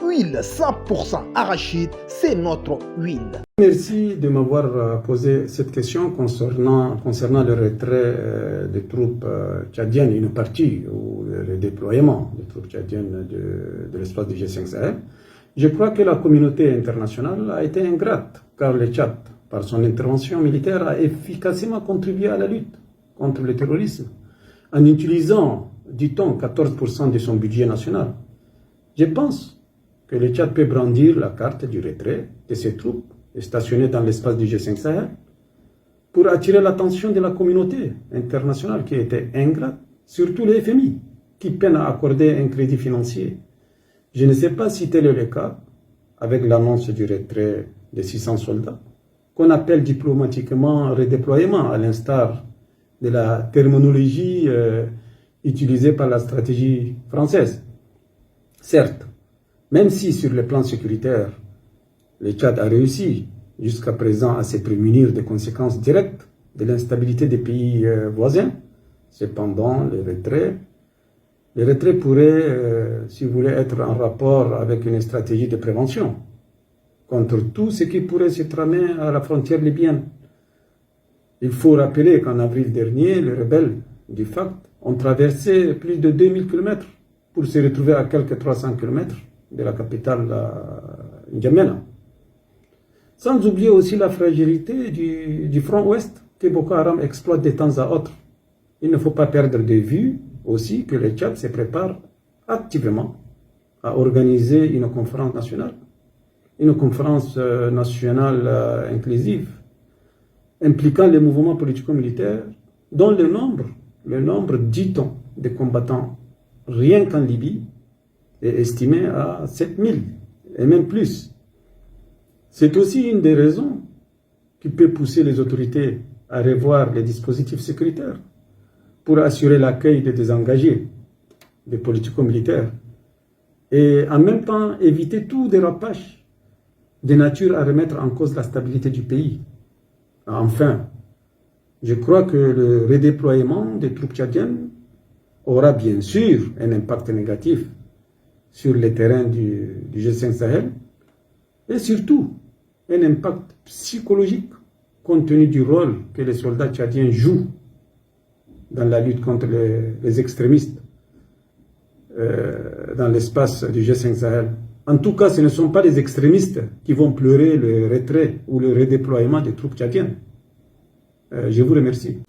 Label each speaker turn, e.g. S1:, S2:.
S1: huile 100% arachide, c'est notre huile.
S2: Merci de m'avoir posé cette question concernant le retrait des troupes tchadiennes, une partie, ou le déploiement des troupes tchadiennes de l'espace du G5 Sahel. Je crois que la communauté internationale a été ingrate, car le Tchad, par son intervention militaire, a efficacement contribué à la lutte contre le terrorisme, en utilisant, dit-on, 14% de son budget national. Je pense que le Tchad peut brandir la carte du retrait de ses troupes stationnées dans l'espace du G5 Sahel pour attirer l'attention de la communauté internationale qui était ingrate, surtout les FMI, qui peinent à accorder un crédit financier. Je ne sais pas si tel est le cas avec l'annonce du retrait de 600 soldats, qu'on appelle diplomatiquement redéploiement, à l'instar de la terminologie utilisée par la stratégie française. Certes, même si sur le plan sécuritaire, le Tchad a réussi jusqu'à présent à se prémunir des conséquences directes de l'instabilité des pays voisins, cependant le retrait pourrait, si vous voulez, être en rapport avec une stratégie de prévention contre tout ce qui pourrait se tramer à la frontière libyenne. Il faut rappeler qu'en avril dernier, les rebelles du FACT ont traversé plus de 2000 km pour se retrouver à quelques 300 km de la capitale N'Djamena. Sans oublier aussi la fragilité du front ouest que Boko Haram exploite de temps à autre. Il ne faut pas perdre de vue aussi que le Tchad se prépare activement à organiser une conférence nationale inclusive, impliquant les mouvements politico-militaires, dont le nombre, dit-on, de combattants, rien qu'en Libye, est estimé à 7000, et même plus. C'est aussi une des raisons qui peut pousser les autorités à revoir les dispositifs sécuritaires pour assurer l'accueil des désengagés, des politico-militaires, et en même temps éviter tout dérapage de nature à remettre en cause la stabilité du pays. Enfin, je crois que le redéploiement des troupes tchadiennes aura bien sûr un impact négatif sur les terrains du G5 Sahel et surtout un impact psychologique compte tenu du rôle que les soldats tchadiens jouent dans la lutte contre les extrémistes dans l'espace du G5 Sahel. En tout cas, ce ne sont pas les extrémistes qui vont pleurer le retrait ou le redéploiement des troupes tchadiennes. Je vous remercie.